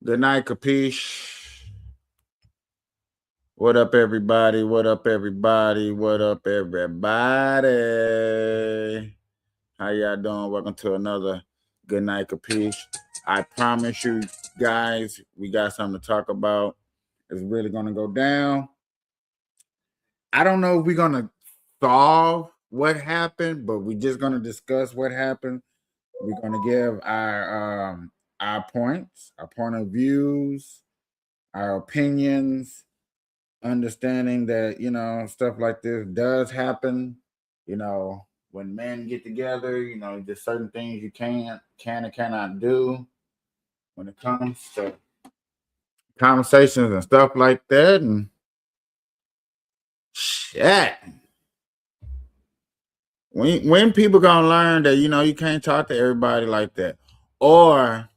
Good night, Kapeash. What up, everybody? What up, everybody? What up, everybody? How y'all doing? Welcome to another Good Night, Kapeash. I promise you guys, we got something to talk about. It's really going to go down. I don't know if we're going to solve what happened, but we're just going to discuss what happened. We're going to give our points, our point of views, our opinions, understanding that stuff like this does happen. When men get together, there's certain things you can and cannot do when it comes to conversations and stuff like that. And shit, when people gonna learn that you can't talk to everybody like that, or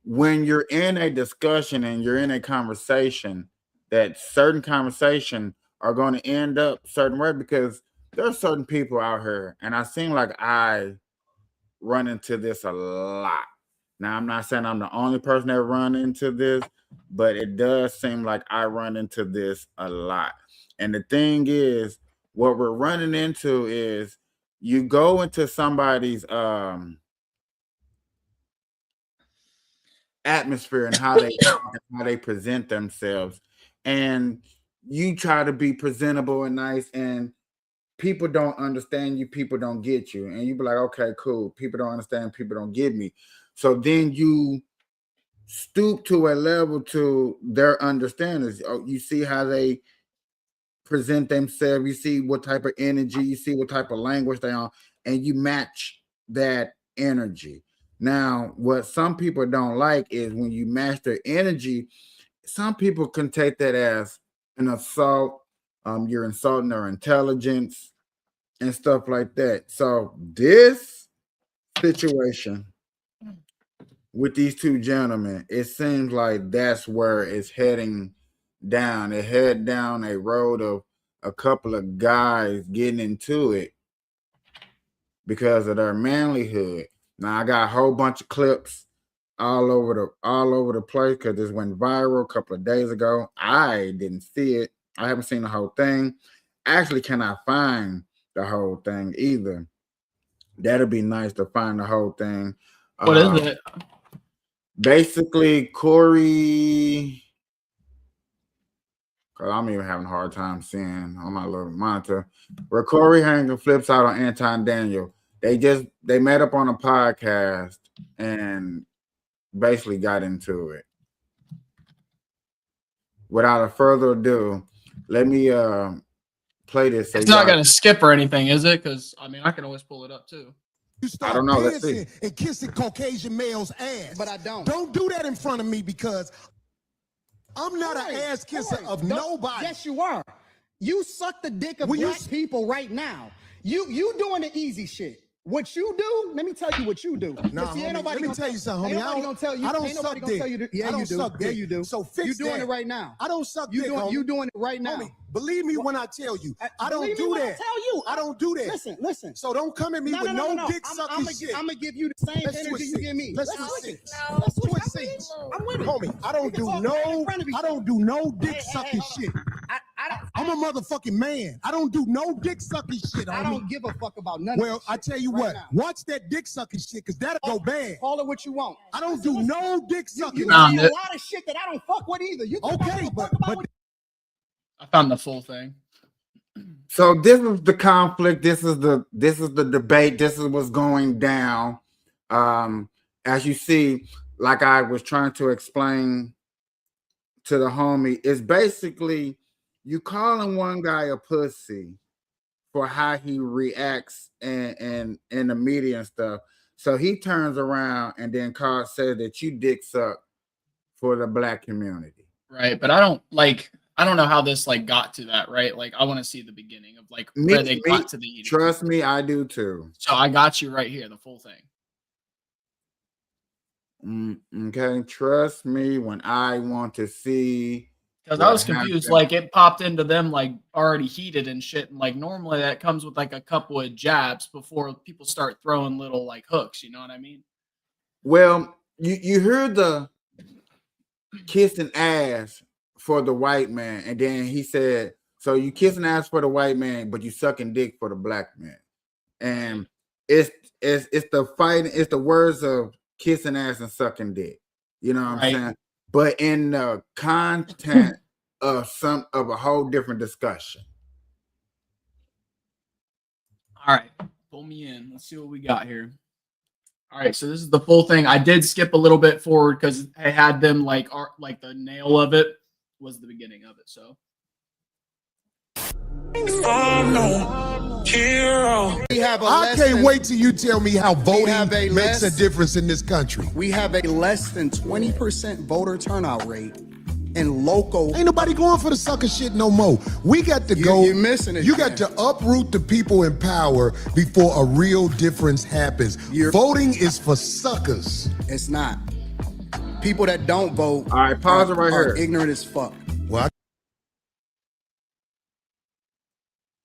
when you're in a discussion and you're in a conversation, that certain conversation are going to end up certain way, because there's certain people out here, and I seem like I run into this a lot. Now, I'm not saying I'm the only person that run into this, but it does seem like I run into this a lot. And the thing is, what we're running into is you go into somebody's atmosphere and how they talk and how they present themselves, and you try to be presentable and nice, and people don't understand you, people don't get you, and you be like, okay, cool, people don't understand, people don't get me. So then you stoop to a level to their understandings. You see how they present themselves, you see what type of energy, you see what type of language they are, and you match that energy. Now, what some people don't like is when you match their energy, some people can take that as an assault. You're insulting their intelligence and stuff like that. So this situation with these two gentlemen, it seems like that's where it's heading down. It head down a road of a couple of guys getting into it because of their manlyhood. Now I got a whole bunch of clips all over the place because this went viral a couple of days ago. I didn't see it. I haven't seen the whole thing. Actually, cannot find the whole thing either. That'd be nice to find the whole thing. What is it? Basically, Corey. Cause I'm even having a hard time seeing on my little monitor. Where Corey Hanger flips out on Anton Daniel. They met up on a podcast and basically got into it. Without a further ado, let me play this. It's not gonna skip or anything, is it? Because I mean, I can always pull it up too. You start I don't know. Let's see. and kissing Caucasian males' ass. But I don't. Don't do that in front of me because I'm not an ass kisser of nobody. Yes, you are. You suck the dick of black people right now. You doing the easy shit. What you do, let me tell you what you do. Nah, see, homie, let me tell you something, homie. Ain't nobody gonna tell you. I don't Ain't nobody suck gonna dick. tell you. Yeah, I don't you do. suck Yeah, dick. you do. So fix you doing that. it right now. I don't suck dick, homie. You doing it right now. Homie, believe me when I tell you. I don't do that. I tell you. I don't do that. Listen. So don't come at me with no dick sucking shit. I'm gonna give you the same Let's energy switch you give me. Let's switch seats. Let's Switch switch seats. I'm with it. Homie, I don't do no dick sucking shit. I'm a motherfucking man. I don't do no dick sucking shit, homie. I don't give a fuck about none Well, of I tell you what, watch that dick sucking shit, because that'll go bad. Call it what you want. I don't do no dick sucking. You say a lot of shit that I don't fuck with either. You okay, but I found the full thing. So this is the conflict. This is the debate. This is what's going down. As you see, like I was trying to explain to the homie, it's basically you calling one guy a pussy for how he reacts and in the media and stuff. So he turns around and then says that you dick suck for the black community. Right, but I don't know how this got to that, right? Like I want to see the beginning of where they got to the eating. Trust me, I do too. So I got you right here, the full thing. Okay, trust me when I want to see. Because I was confused, it popped into them already heated and shit, and normally that comes with a couple of jabs before people start throwing little hooks. You know what I mean? Well, you heard kissing ass for the white man, and then he said, "So you kissing ass for the white man, but you sucking dick for the black man." And it's the fighting, it's the words of kissing ass and sucking dick. You know what I'm saying? But in the content of a whole different discussion. All right, pull me in. Let's see what we got here. All right, so this is the full thing. I did skip a little bit forward because I had them like the nail of it was the beginning of it. So I'm no hero. I can't wait till you tell me how voting makes a difference in this country. We have a less than 20% voter turnout rate in local. Ain't nobody going for the sucker shit no more. We got to go. You're missing it. You got to uproot the people in power before a real difference happens. Voting is for suckers. It's not. People that don't vote. All right, pause it right here. Ignorant as fuck. Well,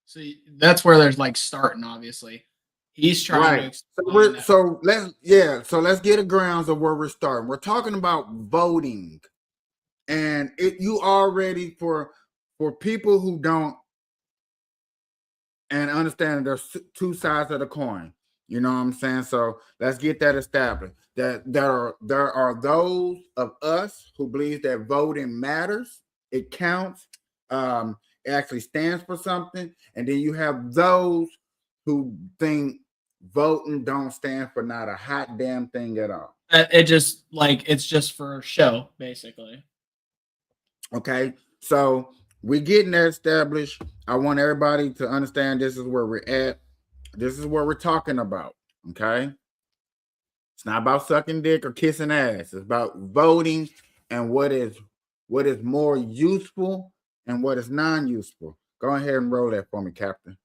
see, that's where there's like starting. Obviously, he's trying to explain that. So let's get a grounds of where we're starting. We're talking about voting. And you already for people who don't and understand there's two sides of the coin. You know what I'm saying? So let's get that established. That there are those of us who believe that voting matters, it counts, it actually stands for something, and then you have those who think voting don't stand for not a hot damn thing at all. It just it's just for show, basically. Okay, so we're getting that established. I want everybody to understand this is where we're at. This is what we're talking about. Okay, it's not about sucking dick or kissing ass. It's about voting and what is more useful and what is non-useful. Go ahead and roll that for me, Captain.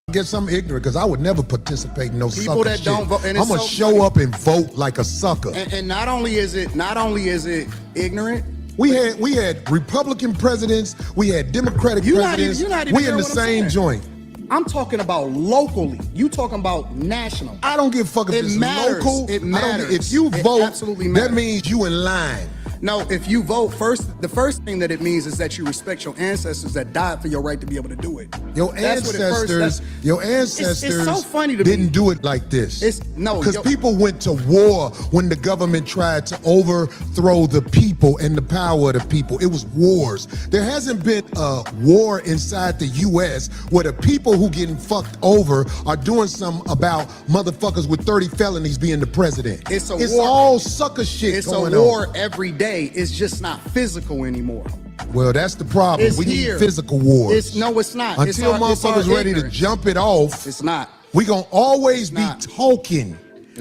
I guess I'm ignorant because I would never participate in no people sucker that shit. don't vote. I'm gonna show up and vote like a sucker. And not only is it ignorant. We had Republican presidents, we had Democratic presidents. You're not even we in the same joint. I'm talking about locally. You talking about national. I don't give a fuck if it's local. It matters. If you vote, absolutely matters. That means you in line. No, if you vote first, the first thing that it means is that you respect your ancestors that died for your right to be able to do it. Your ancestors it's so funny to didn't me. do it like this. Because people went to war when the government tried to overthrow the people and the power of the people. It was wars. There hasn't been a war inside the U.S. where the people who getting fucked over are doing something about motherfuckers with 30 felonies being the president. It's war. All sucker shit it's going on. It's a war every day. It's just not physical anymore. Well, that's the problem. We need physical wars. It's not. Until motherfuckers ready to jump it off, it's not. We gonna always be talking.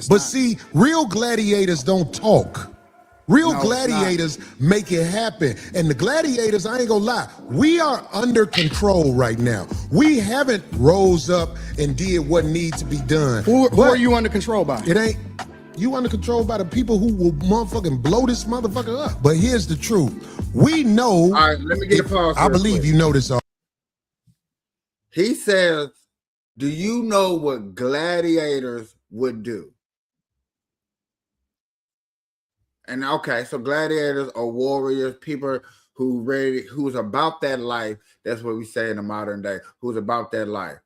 But see, real gladiators don't talk. Real gladiators make it happen. And the gladiators, I ain't gonna lie, we are under control right now. We haven't rose up and did what needs to be done. Who are you under control by? It ain't. You under control by the people who will motherfucking blow this motherfucker up. But here's the truth. We know. All right, let me get a pause. I believe you know this. He says, do you know what gladiators would do? And okay, so gladiators are warriors, people who's about that life. That's what we say in the modern day, who's about that life.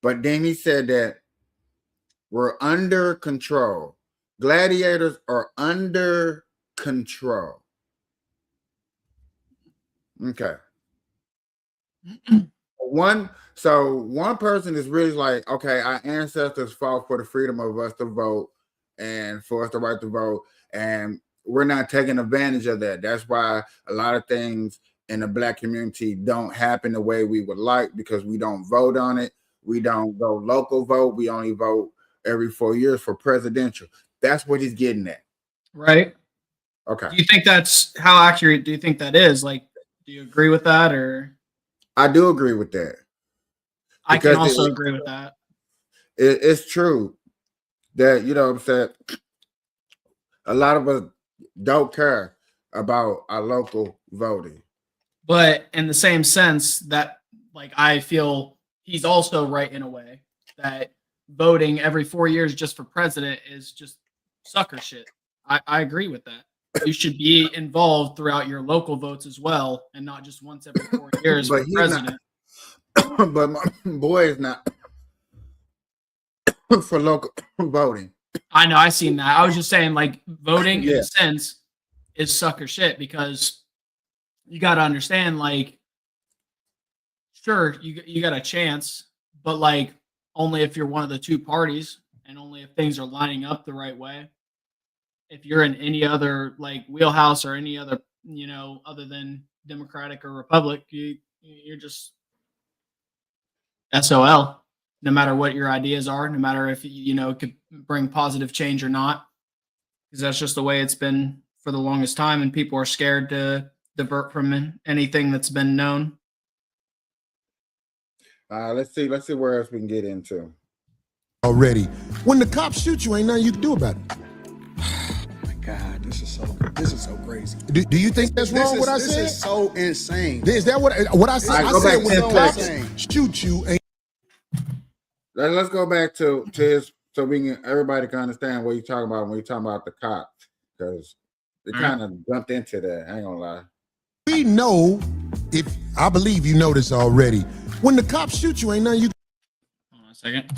But then he said that we're under control. Gladiators are under control. Okay. One person is really like, okay, our ancestors fought for the freedom of us to vote and for us the right to vote, and we're not taking advantage of that. That's why a lot of things in the Black community don't happen the way we would like, because we don't vote on it. We don't go local vote. We only vote every 4 years for presidential. That's what he's getting at. Right. Okay. Do you think how accurate do you think that is? Like, do you agree with that, or? I do agree with that. I can also agree with that. It's true that, you know what I'm saying, a lot of us don't care about our local voting. But in the same sense that, like, I feel he's also right in a way that voting every 4 years just for president is just sucker shit. I agree with that. you should be involved throughout your local votes as well, and not just once every 4 years But for he's president. But my boy is not for local voting. I know, I seen that. I was just saying, like, voting in Yeah. a sense is sucker shit, because you got to understand, like, sure, you got a chance, but like only if you're one of the two parties, and only if things are lining up the right way. If you're in any other like wheelhouse or any other, other than Democratic or Republic, you're just SOL. No matter what your ideas are, no matter if it could bring positive change or not, because that's just the way it's been for the longest time, and people are scared to divert from anything that's been known. Let's see where else we can get into. Already, when the cops shoot you, ain't nothing you can do about it. Oh my God, this is so crazy. Do you think that's wrong? What I said? This is so insane. Is that what I said? All right, I go said back when the 10 cops seconds. shoot you, ain't. Let's go back to his so everybody can understand what you're talking about when you're talking about the cops, because they kind of jumped into that. I ain't gonna lie. We know, if I believe you know this already, when the cops shoot you, ain't nothing you. Hold on a second.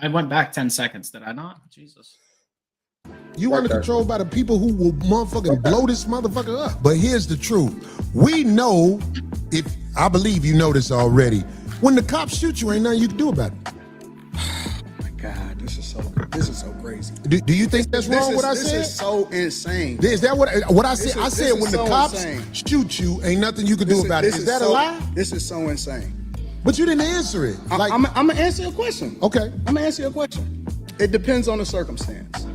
I went back 10 seconds. Did I not? Jesus. You under control by the people who will motherfucking blow this motherfucker up. But here's the truth. We know, if I believe you know this already, when the cops shoot you, ain't nothing you can do about it. Oh my God, this is so crazy. Do you think that's wrong? What I said? This is so insane. Is that what I said? I said when the so cops insane. shoot you, ain't nothing you can do about it. Is that a lie? This is so insane. But you didn't answer it. Like, I'm gonna answer your question. Okay. I'm gonna answer your question. It depends on the circumstance.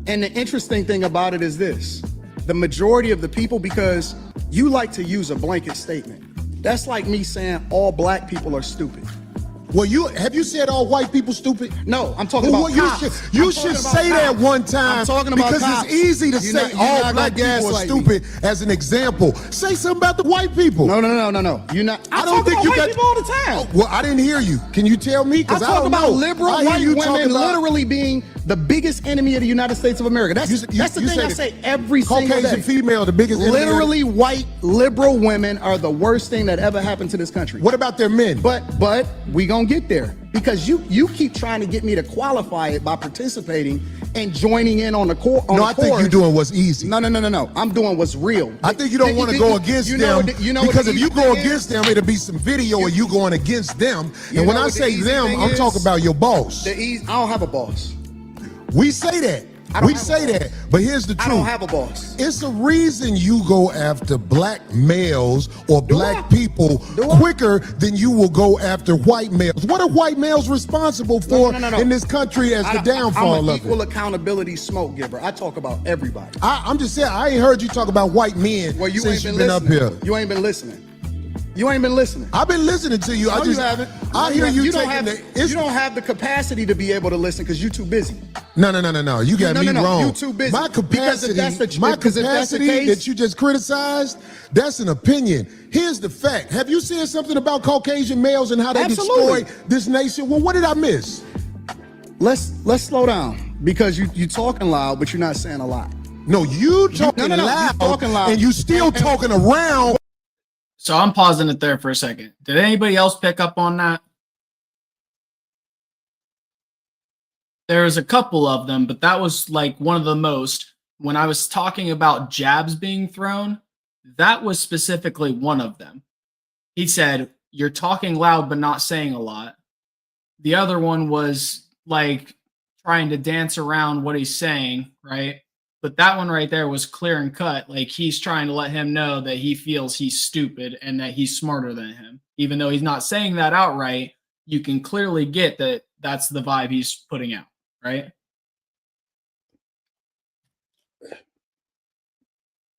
And the interesting thing about it is this: the majority of the people, because you like to use a blanket statement. That's like me saying all black people are stupid. well, have you said all white people stupid? No, I'm talking about cops. You should say that one time. I'm talking about because cops. it's easy to You're say not- you're all not black gonna people are gaslight stupid as an example. Say something about the white people. No. You're not. I don't think about you white got people all the time. Oh, well, I didn't hear you. Can you tell me? I Because I talk don't about know. liberal I hear white you women talking about literally being the biggest enemy of the United States of America. That's the thing I say every single Caucasian day. female, the biggest enemy. Literally, white liberal women are the worst thing that ever happened to this country. What about their men? But we gonna get there, because you keep trying to get me to qualify it by participating and joining in on the core. No, I think you're doing what's easy. No. I'm doing what's real. I think you don't want to go against them, because if you go against them, it'll be some video of you going against them. And when I say them, I'm talking about your boss. I don't have a boss. We say that. We say that. But here's the truth. I don't have a boss. It's a reason you go after black males or black I? people quicker than you will go after white males. What are white males responsible for in this country as the downfall I'm an of equal it? accountability smoke giver. I talk about everybody. I'm just saying, I ain't heard you talk about white men Well, you since ain't you've been been up listening. here. You ain't been listening. You ain't been listening. I've been listening to you. No, I just you haven't. I hear you don't taking have, the. you don't have the capacity to be able to listen because you're too busy. No. You got me wrong. You too busy. My Because if capacity, that's the- my because if that's the capacity case- that you just criticized, that's an opinion. Here's the fact. Have you said something about Caucasian males and how they Absolutely. destroy this nation? Well, what did I miss? Let's slow down, because you talking loud, but you're not saying a lot. No, you talking No, loud, you talking loud. and you still talking around. So I'm pausing it there for a second. Did anybody else pick up on that? There's a couple of them, but that was like one of the most. When I was talking about jabs being thrown, that was specifically one of them. He said, "You're talking loud but not saying a lot." The other one was like trying to dance around what he's saying, right? But that one right there was clear and cut. Like he's trying to let him know that he feels he's stupid and that he's smarter than him. Even though he's not saying that outright, you can clearly get that that's the vibe he's putting out, right?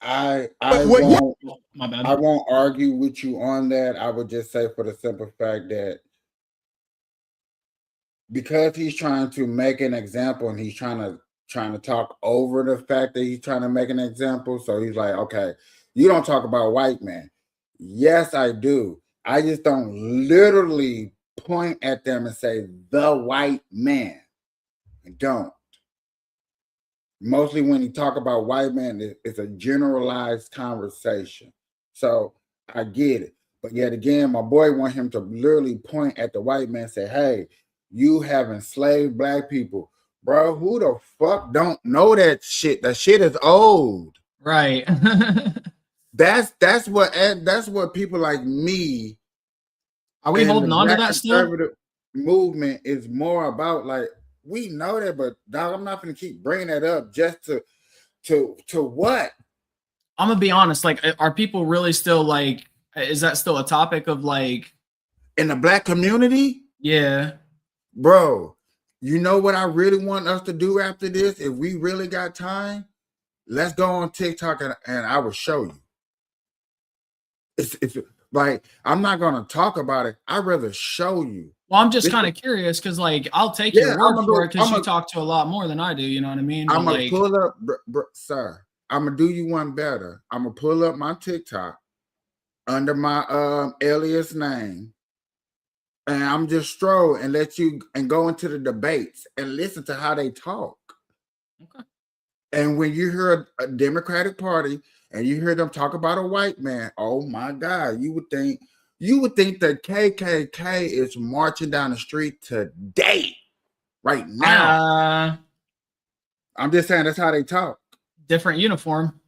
I Oh, my bad. I won't argue with you on that. I would just say, for the simple fact that because he's trying to make an example and he's trying to talk over the fact that he's trying to make an example. So he's like, okay, you don't talk about white men. Yes, I do. I just don't literally point at them and say the white man. I don't. mostly when he talk about white man, it's a generalized conversation. So I get it. But yet again, my boy want him to literally point at the white man and say, hey, you have enslaved black people. Bro, who the fuck don't know that shit? That shit is old. Right. That's what people like me. Are we holding on to that still? Conservative movement is more about. Like, we know that, but dog, I'm not gonna keep bringing that up just to what? I'm gonna be honest. Like, are people really still like? Is that still a topic of like in the black community? Yeah, bro. You know what I really want us to do after this? If we really got time, let's go on TikTok and I will show you. It's like, I'm not gonna talk about it. I'd rather show you. Well, I'm just kind of curious because, like, I'll take your word for it because you talk to a lot more than I do. You know what I mean? I'm gonna pull up, sir. I'm gonna do you one better. I'm gonna pull up my TikTok under my alias name, and I'm just stroll and let you and go into the debates and listen to how they talk. Okay. And when you hear a Democratic Party and you hear them talk about a white man, oh my God, you would think the KKK is marching down the street today, right now. I'm just saying that's how they talk. Different uniform.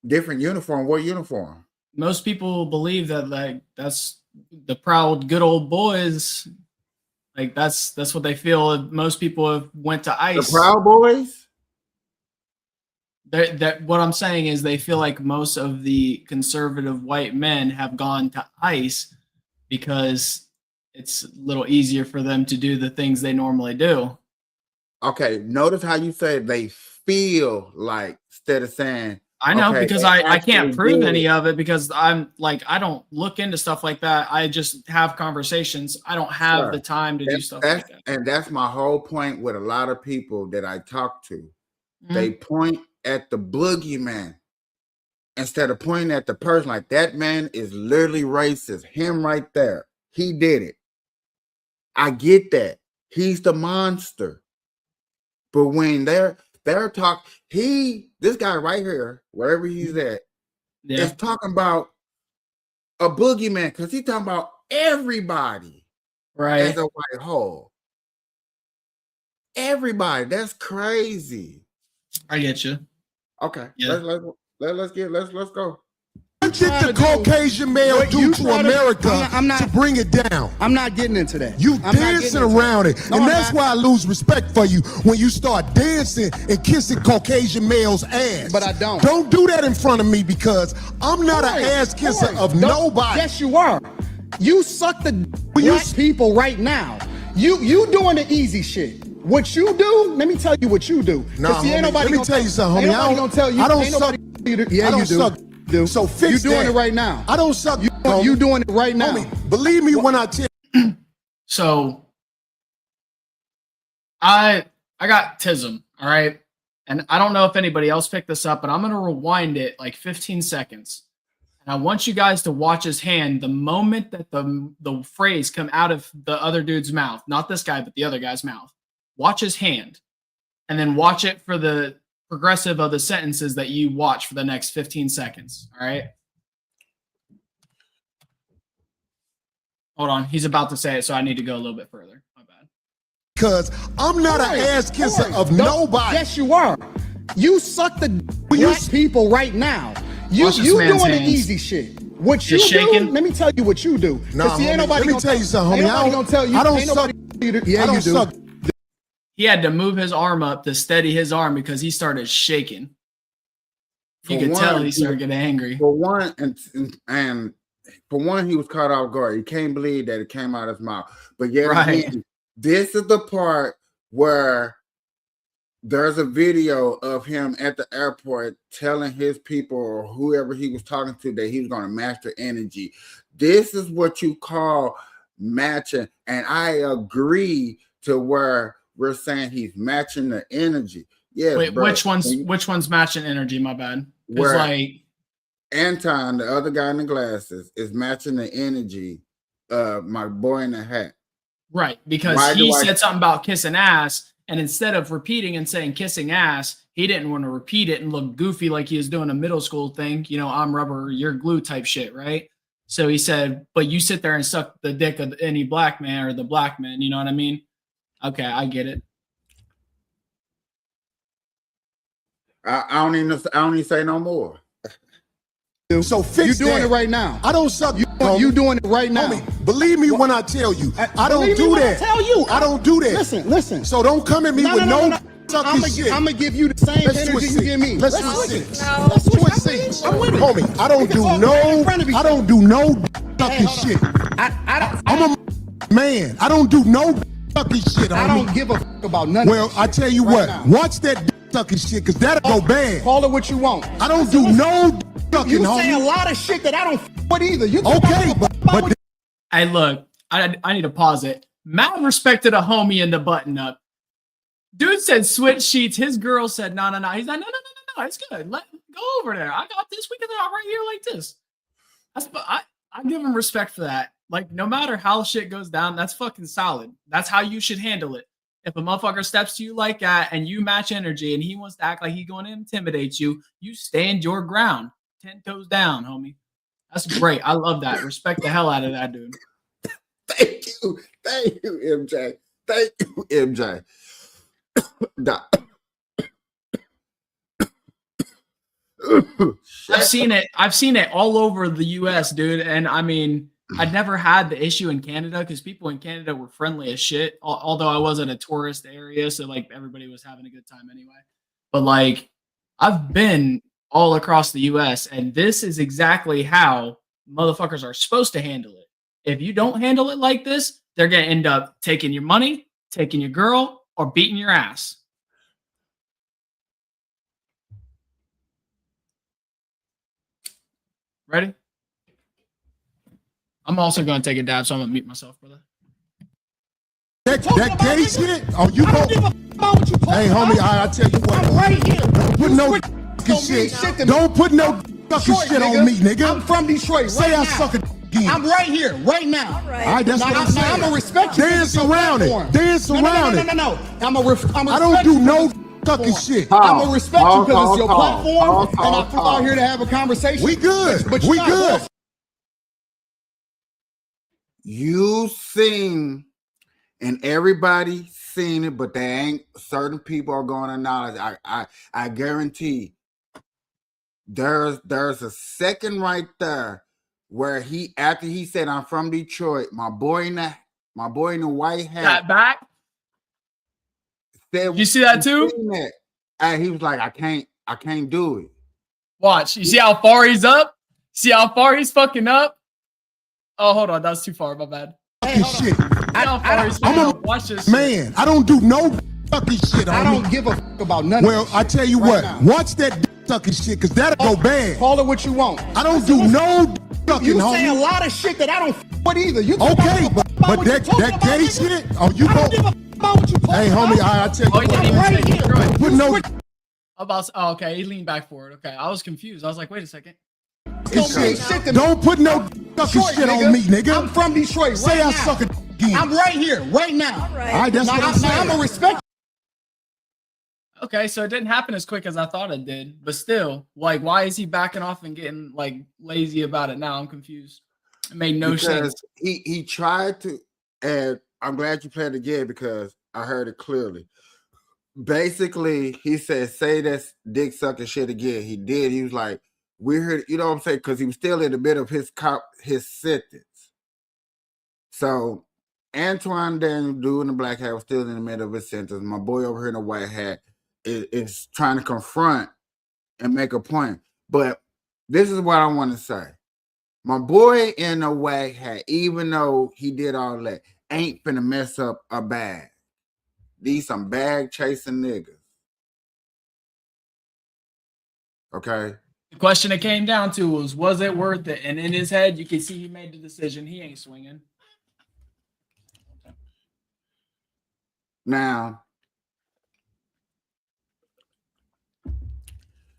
Different uniform. What uniform? Most people believe that, like, that's the proud good old boys. Like, that's what they feel. Most people have went to ICE. The Proud Boys? That what I'm saying is they feel like most of the conservative white men have gone to ICE because it's a little easier for them to do the things they normally do. Okay, notice how you say they feel like instead of saying I know, because I can't prove any of it because I'm like, I don't look into stuff like that. I just have conversations. I don't have the time to do stuff like that. And that's my whole point with a lot of people that I talk to. Mm-hmm. They point at the boogeyman instead of pointing at the person. Like, that man is literally racist. Him right there. He did it. I get that. He's the monster. But when they're this guy right here, wherever he's at, is talking about a boogeyman because he's talking about everybody as a white hole. Everybody. That's crazy. I get you. Okay. Yeah. Let's go. What did the Caucasian male do to America to bring it down? I'm not getting into that. You dancing around it. And that's why I lose respect for you when you start dancing and kissing Caucasian males' ass. But I don't. Don't do that in front of me because I'm not an ass kisser of nobody. Yes, you are. You suck the black people right now. You doing the easy shit. What you do, let me tell you what you do. Nah, let me tell you something, homie. I don't tell you. I don't suck. Yeah, you do. So fix you doing it right now. I don't suck. You doing it right now. Homie, believe me when I tell you. So I got TISM, all right? And I don't know if anybody else picked this up, but I'm going to rewind it like 15 seconds. And I want you guys to watch his hand the moment that the phrase come out of the other dude's mouth, not this guy, but the other guy's mouth. Watch his hand and then watch it for the progressive of the sentences that you watch for the next 15 seconds. All right. Hold on. He's about to say it, so I need to go a little bit further. My bad. Because I'm not an ass kisser of nobody. Yes, you are. You suck the black people right now. You doing the easy shit. What you do, let me tell you what you do. Nah, let me tell you something, homie. I don't suck. Yeah, you do. He had to move his arm up to steady his arm because he started shaking. You could tell he started getting angry. For one, and for one, he was caught off guard. He can't believe that it came out of his mouth. But yeah, again, this is the part where there's a video of him at the airport telling his people or whoever he was talking to that he was going to master energy. This is what you call matching. And I agree to where we're saying he's matching the energy. Yeah. Wait, bro, which one's matching energy? My bad. Where like Anton, the other guy in the glasses, is matching the energy of my boy in the hat. Right, because he said something about kissing ass, And instead of repeating and saying kissing ass, he didn't want to repeat it and look goofy like he was doing a middle school thing, you know, I'm rubber, you're glue type shit, right? So he said, but you sit there and suck the dick of any black man or the black man, you know what I mean? Okay, I get it. I don't even say no more. So fix You're doing that. it right now. I don't suck. You doing it right now. Homie, believe me when I tell you. I don't Believe me do when that. I tell you. I don't do that. Listen. So don't come at me with no sucking shit. I'm gonna give you the same Let's energy switch you seats. give me. Let's switch switch it. seats. Let's switch seats. I'm with it. Homie, I don't We can do talk right in front of no. each I other. don't do no sucking hold on. shit. I'm a man. I don't do no sucking shit. I homie. don't give a fuck about none Well, of I tell you right what. now. Watch that sucking shit, cause that'll go bad. Call it what you want. I don't do no sucking, You say a homie. lot of shit that I don't fuck with either. You Okay, but Hey, look, I need to pause it. Matt respected a homie in the button up. Dude said switch sheets. His girl said, no. He's like, no, it's good. Go over there. I got this. We can talk right here like this. I give him respect for that. Like, no matter how shit goes down, that's fucking solid. That's how you should handle it. If a motherfucker steps to you like that and you match energy and he wants to act like he's going to intimidate you, you stand your ground. 10 toes down, homie. That's great. I love that. Respect the hell out of that dude. Thank you, MJ. Thank you, MJ. I've seen it all over the US, dude. And I mean, I'd never had the issue in Canada because people in Canada were friendly as shit. Although I wasn't a tourist area, so like everybody was having a good time anyway. But like, I've been all across the US, and this is exactly how motherfuckers are supposed to handle it. If you don't handle it like this, they're gonna end up taking your money, taking your girl, or beating your ass. Ready? I'm also going to take a dab, so I'm going to mute myself, brother. that gay shit. Oh, you I go. don't give a fuck about what you talking Hey, homie, about. I tell you what. I'm right here. Don't put no Switch fucking on me, shit. to Don't put no fucking Detroit, shit on me, nigga. I'm from Detroit. Say right I now. suck a again. I'm right here, right now. All right, that's what I'm saying. I'm gonna respect you. Dance around it. Dance around it. No. I don't do no sucking shit. I'm gonna respect you because it's your platform, and I flew pause. out here to have a conversation. We good. But We you're not good. well- You seen, and everybody seen it, but they ain't. Certain people are going to acknowledge. I guarantee. There's a second right there where after he said I'm from Detroit, my boy in the white hat That back. said, You see that too? seen that. And he was like, I can't do it. Watch. You see how far he's up? See how far he's fucking up? Oh, hold on. That was too far. My bad. Fucking shit. See how far he's fucking up? Watch this. Man, I don't do no fucking shit on I me. don't give a fuck about none Well, of this I tell you right what. now. Watch that sucking shit, because that'll go bad. Call it what you want. I don't do no fucking, You say a homie. lot of shit that I don't fuck with either. You Okay, but what you that talking about, gay nigga? shit. Oh, you I don't give go. a fuck about what you talking Hey, about. homie, I tell Oh, you he didn't what. even right say here. Detroit. Put no. Oh, okay. He leaned back forward. Okay. I was confused. I was like, wait a second. Don't put no fucking Detroit, shit on me, nigga. I'm from Detroit. Say right I now. suck a again. I'm right here, right now. All right, that's what I'm I'm saying. gonna respect. Okay, so it didn't happen as quick as I thought it did. But still, like, why is he backing off and getting like lazy about it now? I'm confused. It made no sense. He tried to, and I'm glad you played it again because I heard it clearly. Basically, he said, say that dick sucking shit again. He did. He was like, we heard, you know what I'm saying? Because he was still in the middle of his sentence. So Antoine Daniel, dude in the black hat, was still in the middle of his sentence. My boy over here in the white hat is trying to confront and make a point. But this is what I want to say. My boy in the white hat, even though he did all that, ain't finna mess up a bag. These some bag chasing niggas. Okay? The question it came down to was it worth it? And in his head, you can see he made the decision. He ain't swinging. Now,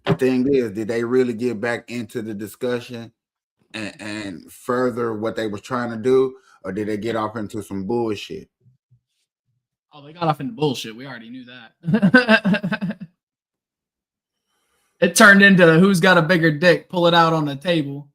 the thing is, did they really get back into the discussion and further what they was trying to do, or did they get off into some bullshit? Oh, they got off into bullshit. We already knew that. It turned into who's got a bigger dick, pull it out on the table.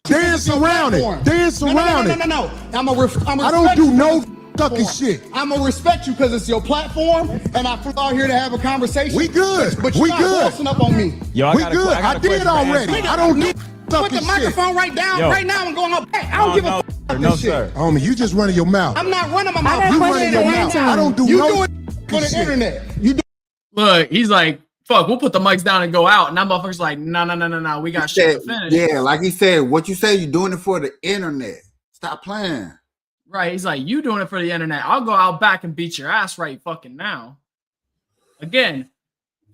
Dance around it. Dance around it. No. I don't do no sucking shit. I'm gonna respect you because it's your platform, and I flew out here to have a conversation. We good. But you're We not good. bossing up on me. Yo, We good. I did already. I don't do Put sucking the shit. microphone right down right now and going up back. I don't give a fuck about No, this shit. sir. Homie, you just running your mouth. I'm not running my mouth. You You running your mouth. I don't do You no do it for the shit. internet. You do. Look, he's like, fuck, we'll put the mics down and go out. And that motherfucker's like, no. We got shit to finish. Yeah, like he said, what you say, you're doing it for the internet. Stop playing. Right. He's like, you doing it for the internet. I'll go out back and beat your ass right fucking now. Again,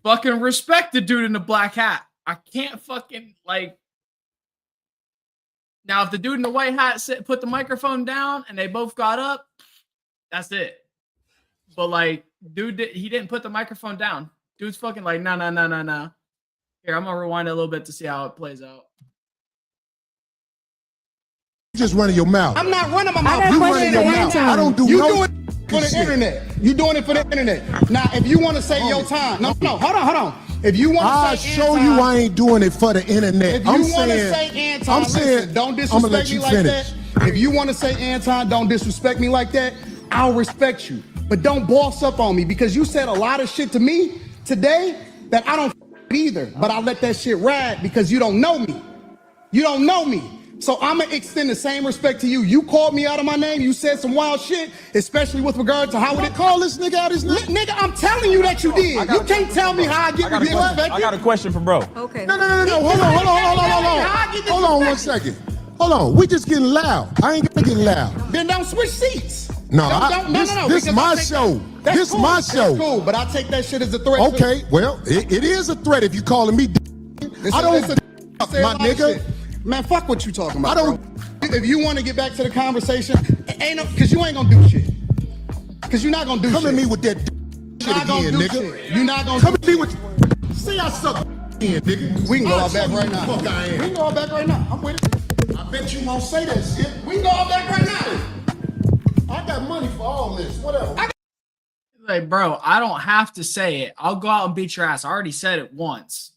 fucking respect the dude in the black hat. I can't fucking like. Now, if the dude in the white hat put the microphone down and they both got up, that's it. But like, dude, he didn't put the microphone down. Dude's fucking like, no. Here, I'm gonna rewind it a little bit to see how it plays out. You just running your mouth. I'm not running my mouth. You running your mouth. I don't do You no do it for the shit. internet. You doing it for the internet. Now, if you want to say your time, no, hold on. If you want I'll to say show you I ain't doing it for the internet. If you want to say Anton, listen, don't disrespect me like that. If you want to say Anton, don't disrespect me like that. I'll respect you, but don't boss up on me because you said a lot of shit to me today that I don't either. But I let that shit ride because you don't know me. You don't know me. So I'm gonna extend the same respect to you. You called me out of my name. You said some wild shit, especially with regard to how would it call this nigga out his name? Nigga, I'm telling you that you did. You can't tell me how I get respected. I got a question for bro. Okay. No. Hold on 1 second. Hold on. We just getting loud. I ain't gonna get loud. Then don't switch seats. No, this because my I take- show. That's This cool. my show. That's cool, but I take that shit as a threat. Okay, well, it is a threat if you calling me. I don't, my nigga. Man, fuck what you talking about. I don't. Bro. If you want to get back to the conversation, ain't no, cause you ain't gonna do shit. Cause you're not gonna do shit. Come at me with that You're not shit gonna again, do nigga. shit. You're not gonna Come do at me with. Say I suck in, nigga. We can go I'll out back show you right who now. the fuck I We am. can go out back right now. I'm with it. I bet you won't say that shit. We can go out back right now. I got money for all this. Whatever. Like, bro, I don't have to say it. I'll go out and beat your ass. I already said it once.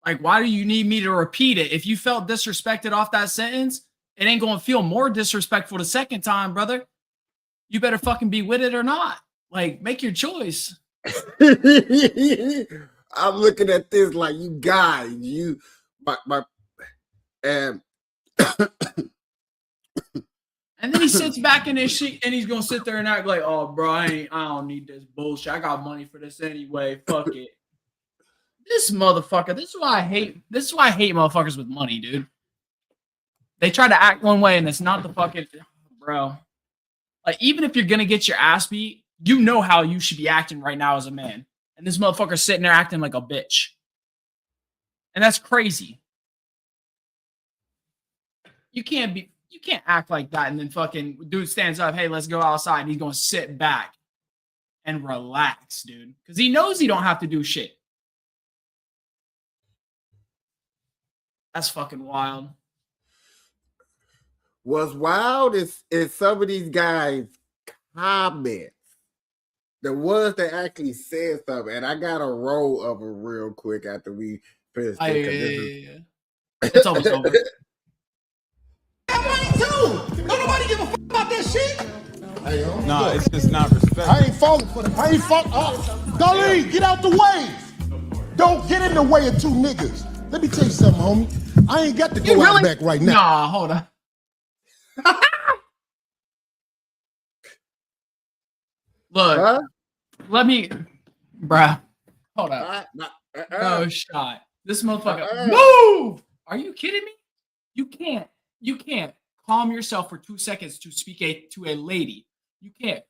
Like, why do you need me to repeat it? If you felt disrespected off that sentence, it ain't going to feel more disrespectful the second time, brother. You better fucking be with it or not. Like, make your choice. I'm looking at this like you guys, And then he sits back in his shit and he's gonna sit there and act like, oh, bro, I don't need this bullshit. I got money for this anyway. Fuck it. This motherfucker. This is why I hate motherfuckers with money, dude. They try to act one way and it's not the fucking bro. Like, even if you're gonna get your ass beat, you know how you should be acting right now as a man. And this motherfucker's sitting there acting like a bitch. And that's crazy. You can't act like that and then fucking dude stands up, hey, let's go outside. And he's gonna sit back and relax, dude. Because he knows he don't have to do shit. That's fucking wild. What's wild is some of these guys' comments. The ones that actually said something, and I got a roll of them real quick after we finish. Yeah. It's almost over. I money too. Don't nobody give a fuck about that shit. Nah, it's just not respect. I ain't falling for them. I ain't falling. Darlene, get out the way. Don't get in the way of two niggas. Let me tell you something, homie. I ain't got to go out back right now. Nah, hold on. Look, let me, bruh. Hold up. No shot. This motherfucker. Move! Are you kidding me? You can't calm yourself for 2 seconds to speak to a lady. You can't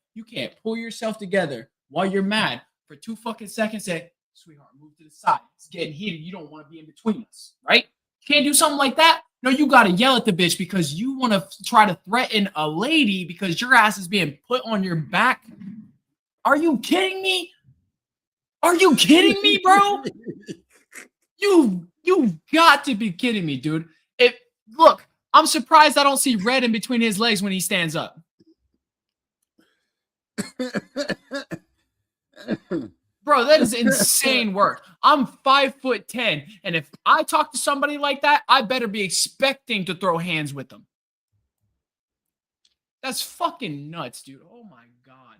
pull yourself together while you're mad for 2 fucking seconds. Say, sweetheart, move to the side. It's getting heated. You don't want to be in between us, right? You can't do something like that. No, you got to yell at the bitch because you want to try to threaten a lady because your ass is being put on your back. Are you kidding me? Are you kidding me, bro? You've got to be kidding me, dude. Look, I'm surprised I don't see red in between his legs when he stands up. Bro, that is insane work. I'm 5'10", and if I talk to somebody like that, I better be expecting to throw hands with them. That's fucking nuts, dude. Oh my god.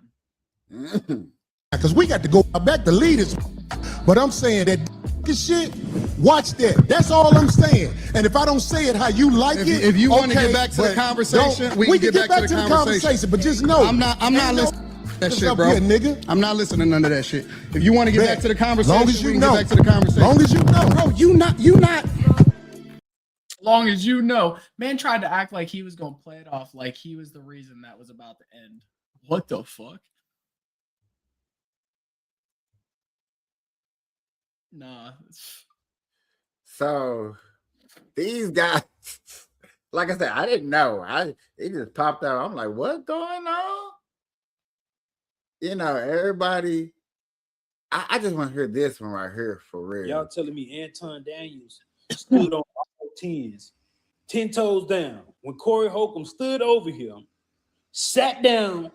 Because we got to go back to leaders. But I'm saying that shit, watch that. That's all I'm saying. And if I don't say it how you like if you want to get back to the conversation, we can get back to the conversation. But just know, I'm not listening to that shit, bro. Here, nigga. I'm not listening to none of that shit. If you want to get back to the conversation, long as you we can know. get back to the conversation. Long as you know. Bro, you not. Long as you know. Man tried to act like he was going to play it off like he was the reason that was about to end. What the fuck? Nah. So these guys, like I said, I didn't know. It just popped out. I'm like, what's going on? You know, everybody. I just want to hear this one right here for real. Y'all telling me Anton Daniels stood on all 10s, 10 toes down. When Corey Holcomb stood over him, sat down,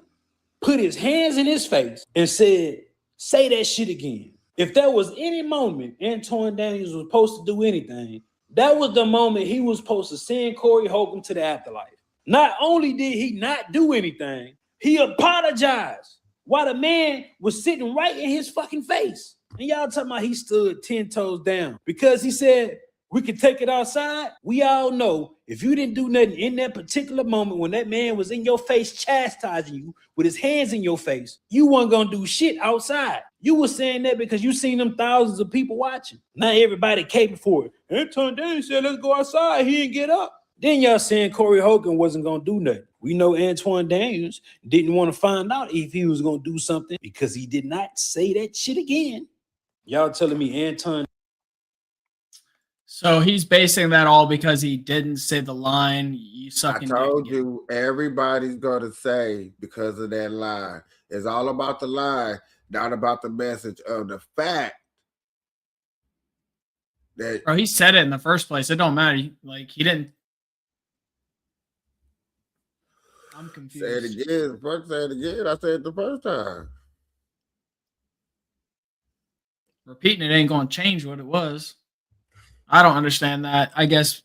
put his hands in his face, and said, say that shit again. If there was any moment Anton Daniels was supposed to do anything, that was the moment he was supposed to send Corey Holcomb to the afterlife. Not only did he not do anything, he apologized while the man was sitting right in his fucking face. And y'all talking about he stood 10 toes down because he said, we can take it outside. We all know if you didn't do nothing in that particular moment when that man was in your face chastising you with his hands in your face, you weren't going to do shit outside. You were saying that because you seen them thousands of people watching. Not everybody capable for it. Anton Daniels said, let's go outside. He didn't get up. Then y'all saying Corey Holcomb wasn't going to do nothing. We know Antoine Daniels didn't want to find out if he was going to do something because he did not say that shit again. Y'all telling me Anton. So he's basing that all because he didn't say the line, you suck. I told you, everybody's going to say because of that lie. It's all about the lie, not about the message of the fact that. Bro, he said it in the first place. It don't matter. Like, he didn't. I'm confused. Say it again. Say it again. I said it the first time. Repeating it ain't going to change what it was. I don't understand that. I guess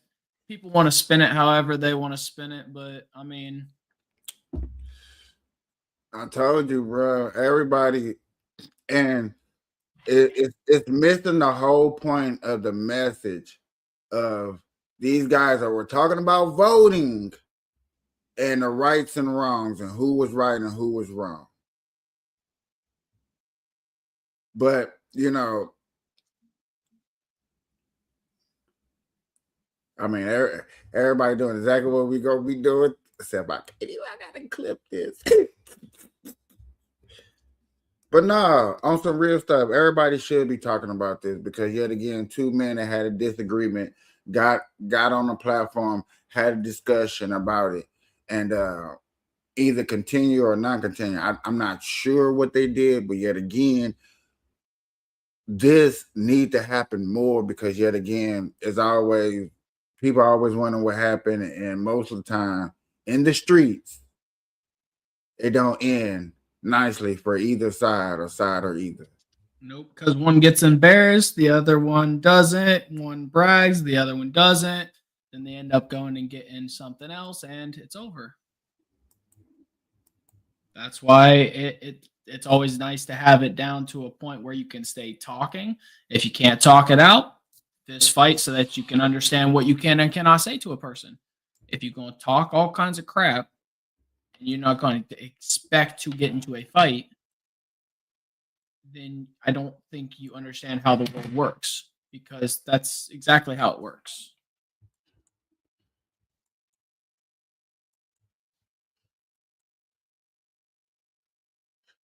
people want to spin it however they want to spin it, but I mean, I told you, bro. Everybody, and it's missing the whole point of the message of these guys that were talking about voting and the rights and wrongs and who was right and who was wrong. But you know. I mean, everybody doing exactly what we gonna be doing. Except I gotta clip this. But no, on some real stuff, everybody should be talking about this because yet again, two men that had a disagreement got on the platform, had a discussion about it, and either continue or not continue. I'm not sure what they did, but yet again, this need to happen more because yet again, as always. People always wonder what happened, and most of the time in the streets, it don't end nicely for either side or either. Nope, because one gets embarrassed, the other one doesn't. One brags, the other one doesn't. Then they end up going and getting something else, and it's over. That's why it's always nice to have it down to a point where you can stay talking. If you can't talk it out, this fight so that you can understand what you can and cannot say to a person. If you're going to talk all kinds of crap and you're not going to expect to get into a fight, then I don't think you understand how the world works because that's exactly how it works.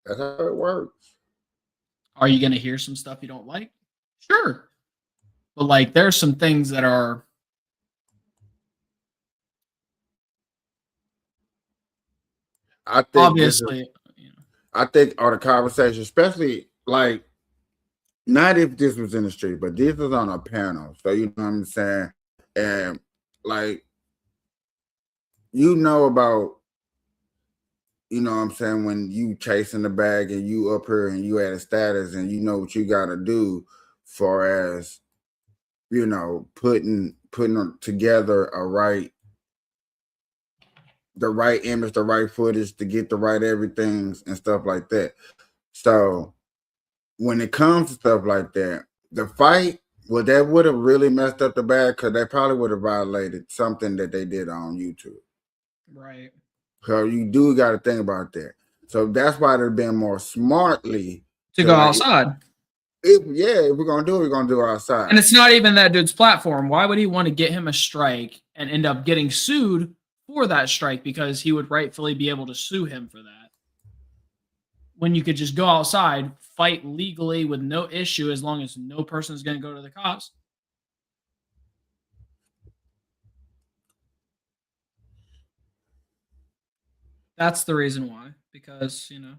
That's how it works. Are you going to hear some stuff you don't like? Sure. But like, there's some things that are I think obviously. I think on a conversation, especially like not if this was in the street, but this was on a panel. So you know what I'm saying? And like you know about, you know what I'm saying, when you chasing the bag and you up here and you at a status and you know what you gotta do for as, you know, putting together the right image, the right footage to get the right everything and stuff like that. So when it comes to stuff like that, the fight, well, that would have really messed up the bag because they probably would have violated something that they did on YouTube. Right. So you do got to think about that. So that's why they're being more smartly To to go like, outside. if we're gonna do it, we're gonna do it outside. And it's not even that dude's platform. Why would he want to get him a strike and end up getting sued for that strike? Because he would rightfully be able to sue him for that. When you could just go outside, fight legally with no issue as long as no person is going to go to the cops. That's the reason why. Because, you know.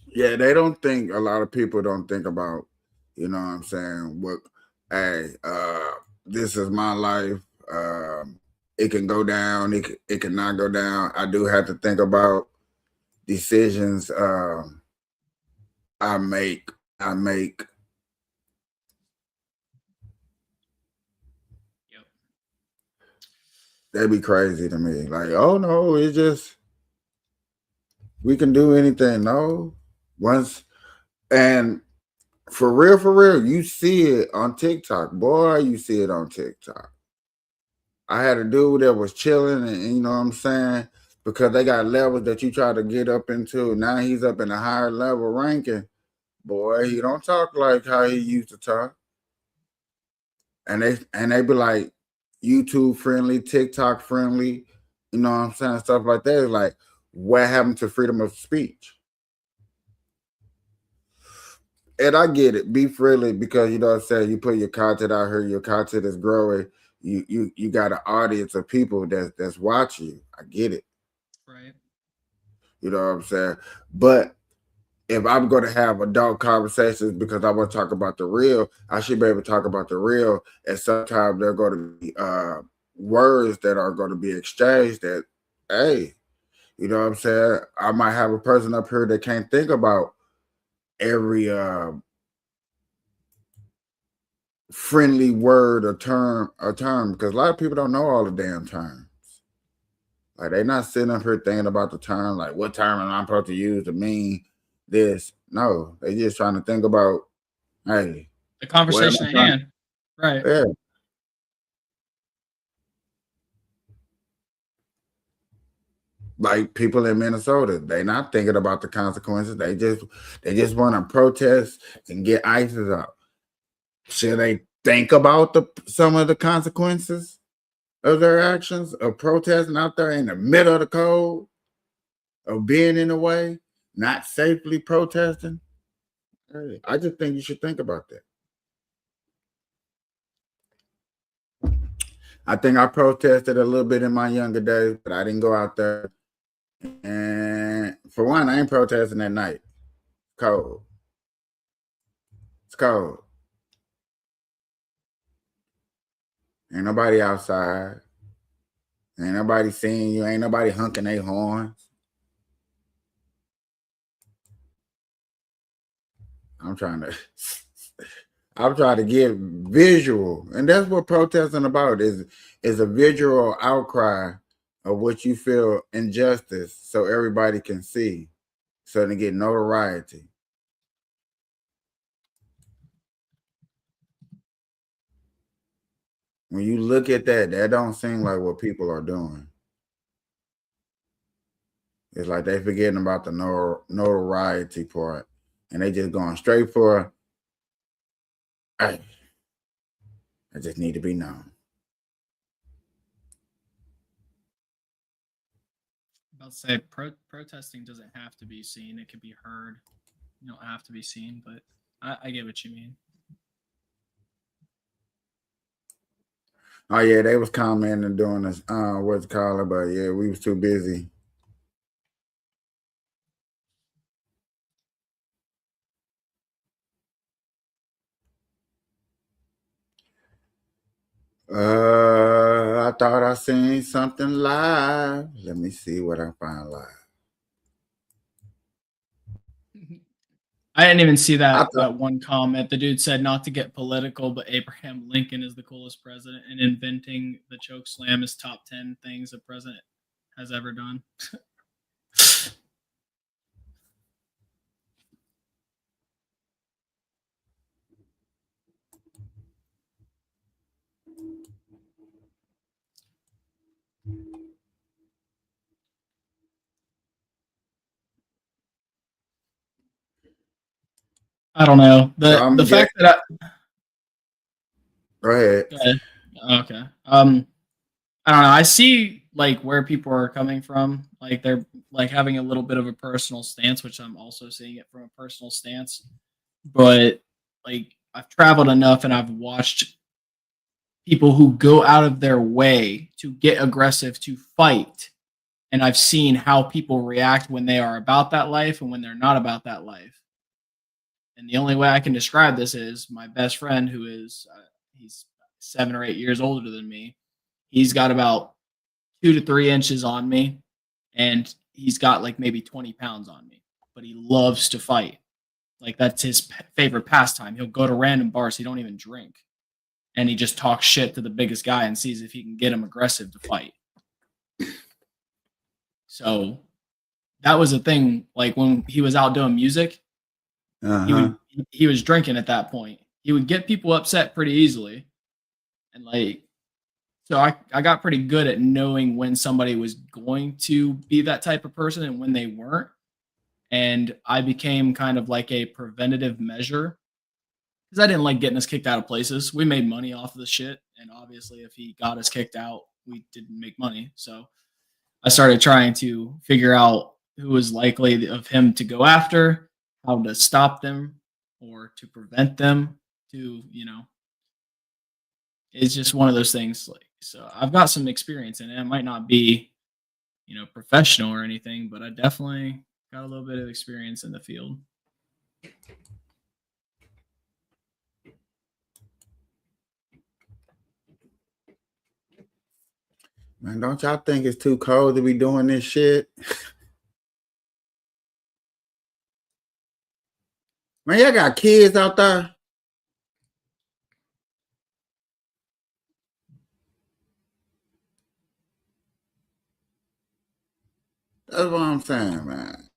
Yeah, they don't think, a lot of people don't think about, you know what I'm saying, what, hey, this is my life. It can go down, it can not go down. I do have to think about decisions I make. Yep. That'd be crazy to me. Like, oh no, it's just, we can do anything. No. Once, and for real, you see it on TikTok. Boy, you see it on TikTok. I had a dude that was chilling, and you know what I'm saying? Because they got levels that you try to get up into. Now he's up in a higher level ranking. Boy, he don't talk like how he used to talk. And they be like YouTube friendly, TikTok friendly, you know what I'm saying? Stuff like that. It's like, what happened to freedom of speech? And I get it, be friendly, because you know what I'm saying, you put your content out here, your content is growing, you got an audience of people that's watching you. I get it. Right. You know what I'm saying? But if I'm going to have adult conversations because I want to talk about the real, I should be able to talk about the real. And sometimes there are going to be words that are going to be exchanged that, hey, you know what I'm saying? I might have a person up here that can't think about every friendly word or term because a lot of people don't know all the damn terms. Like, they're not sitting up here thinking about the term, like what term am I supposed to use to mean this. No, they just trying to think about, hey, The conversation at hand. Right. Yeah. Like people in Minnesota, they not thinking about the consequences. They just want to protest and get ISIS out. Should they think about some of the consequences of their actions of protesting out there in the middle of the cold, of being in the way, not safely protesting? Hey, I just think you should think about that. I think I protested a little bit in my younger days, but I didn't go out there. And for one, I ain't protesting at night. Cold. It's cold. Ain't nobody outside. Ain't nobody seeing you. Ain't nobody honking their horns. I'm trying to give visual, and that's what protesting about is a visual outcry of what you feel injustice, so everybody can see, so they get notoriety. When you look at that, that don't seem like what people are doing. It's like they forgetting about the notoriety part, and they just going straight for, hey, I just need to be known. About to say protesting doesn't have to be seen; it can be heard. You don't have to be seen, but I get what you mean. Oh yeah, they was commenting doing this, what's it called, but yeah, we was too busy. I thought I seen something live. Let me see what I find live. I didn't even see I that thought- that one comment. The dude said not to get political, but Abraham Lincoln is the coolest president, and inventing the choke slam is top 10 things a president has ever done. I don't know. The fact that Go ahead. Okay. I don't know. I see like where people are coming from. Like they're like having a little bit of a personal stance, which I'm also seeing it from a personal stance. But like I've traveled enough and I've watched people who go out of their way to get aggressive to fight. And I've seen how people react when they are about that life and when they're not about that life. And the only way I can describe this is my best friend, who is he's 7 or 8 years older than me. He's got about 2 to 3 inches on me, and he's got like maybe 20 pounds on me. But he loves to fight. Like that's his favorite pastime. He'll go to random bars. He don't even drink, and he just talks shit to the biggest guy and sees if he can get him aggressive to fight. So that was a thing. Like when he was out doing music, he was drinking at that point. He would get people upset pretty easily. And like, so I got pretty good at knowing when somebody was going to be that type of person and when they weren't. And I became kind of like a preventative measure because I didn't like getting us kicked out of places. We made money off of the shit. And obviously, if he got us kicked out, we didn't make money. So I started trying to figure out who was likely of him to go after, how to stop them or to prevent them to, it's just one of those things. Like, so I've got some experience in it. It might not be, professional or anything, but I definitely got a little bit of experience in the field. Man, don't y'all think it's too cold to be doing this shit? Man, y'all got kids out there? That's what I'm saying, man.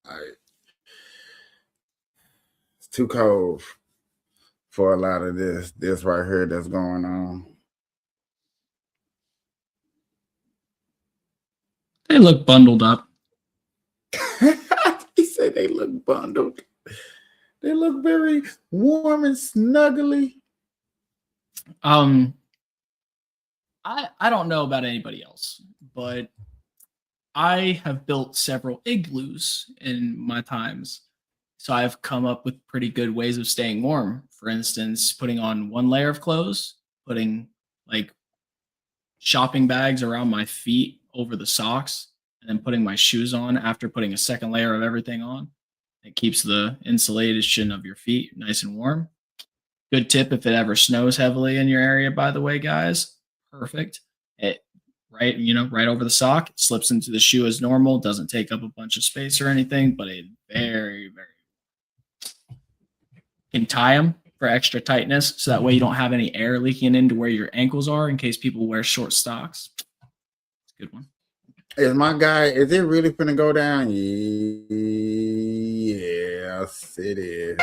It's too cold for a lot of this right here that's going on. They look bundled up. He said they look bundled. They look very warm and snuggly. I don't know about anybody else, but I have built several igloos in my times. So I've come up with pretty good ways of staying warm. For instance, putting on one layer of clothes, putting like shopping bags around my feet over the socks, and then putting my shoes on after putting a second layer of everything on. It keeps the insulation of your feet nice and warm. Good tip if it ever snows heavily in your area, by the way, guys. Perfect. Right over the sock. It slips into the shoe as normal. Doesn't take up a bunch of space or anything, but it very, very can tie them for extra tightness. So that way you don't have any air leaking into where your ankles are in case people wear short socks. It's a good one. Is it really finna go down? Yes, it is.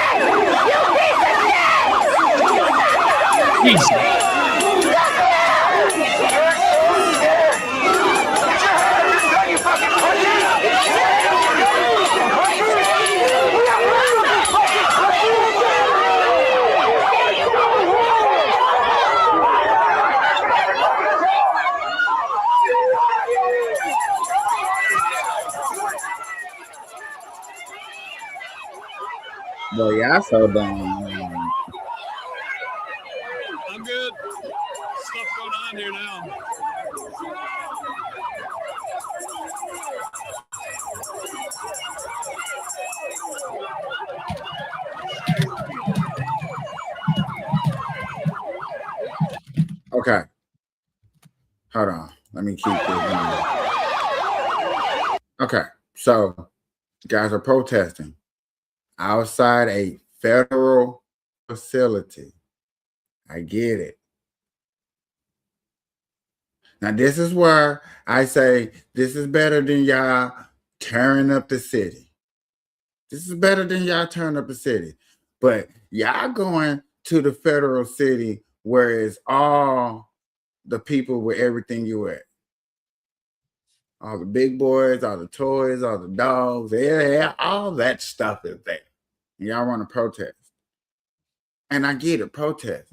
Boy, y'all so dumb. I'm good. Stuff going on here now. Okay. Hold on. Let me keep this going. Okay, so guys are protesting outside a federal facility. I get it. Now, this is where I say this is better than y'all tearing up the city. This is better than y'all tearing up the city. But y'all going to the federal city where it's all the people with everything you at. All the big boys, all the toys, all the dogs, yeah, all that stuff is there. And y'all want to protest. And I get it, protest.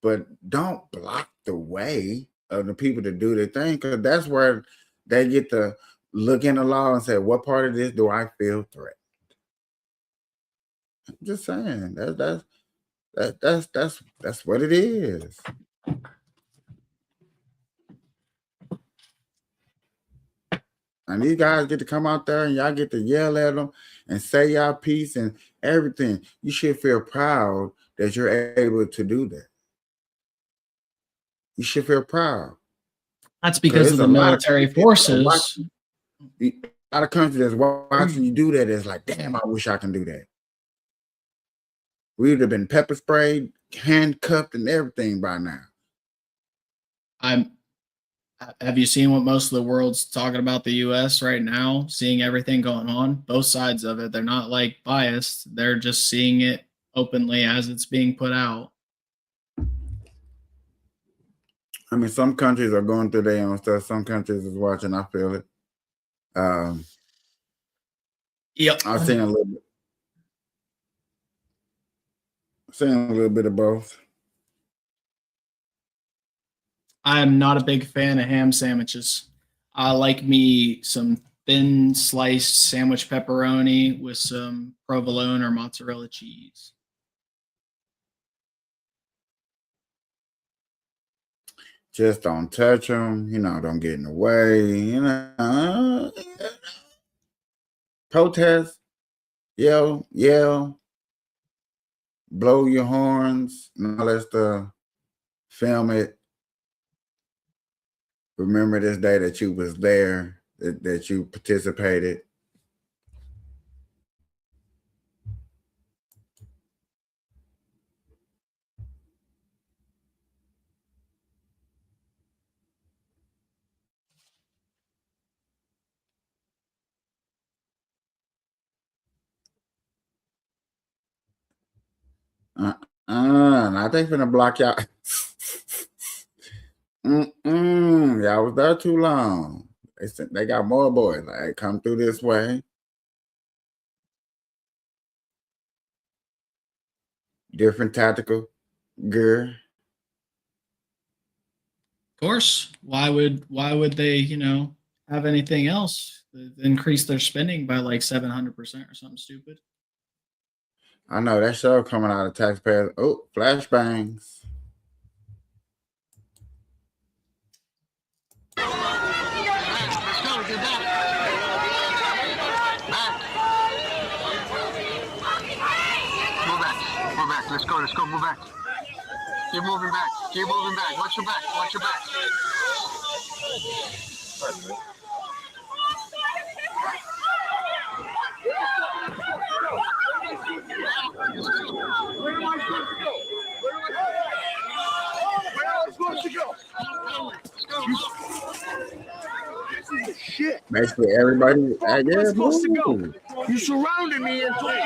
But don't block the way of the people to do their thing, because that's where they get to look in the law and say, what part of this do I feel threatened? I'm just saying that's what it is. And these guys get to come out there and y'all get to yell at them and say y'all piece and everything. You should feel proud that you're able to do that. You should feel proud. That's because of the military forces. A lot of countries that's watching you do that is like, damn, I wish I can do that. We would have been pepper sprayed, handcuffed, and everything by now. Have you seen what most of the world's talking about the U.S. right now? Seeing everything going on, both sides of it. They're not like biased. They're just seeing it openly as it's being put out. I mean, some countries are going through their own stuff. Some countries is watching. I feel it. Yep. I've seen a little bit. Seen a little bit of both. I am not a big fan of ham sandwiches. I like me some thin sliced sandwich pepperoni with some provolone or mozzarella cheese. Just don't touch them. Don't get in the way. Protest. Yell. Blow your horns. And all that stuff. Film it. Remember this day that you was there, that you participated. I think finna block y'all. Y'all was there too long. They got more boys. Like, come through this way. Different tactical gear. Of course. Why would they, have anything else? Increase their spending by like 700% or something stupid. I know that show coming out of taxpayers. Oh, flashbangs. Let's go, move back. Keep moving back. Watch your back. Where am I supposed to go? Shit. Basically, everybody. Where am I supposed to go? You surrounded me and told me.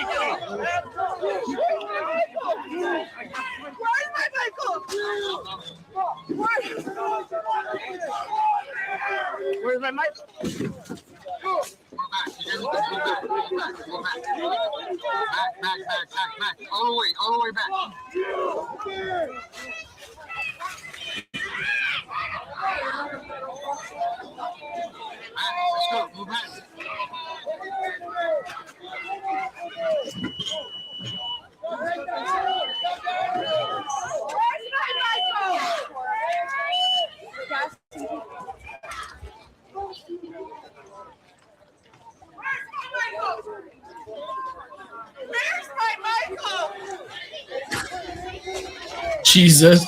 Where's my Michael? Where's my Michael? Back. All the way back. Let's go, move back. Where's my Michael? Jesus.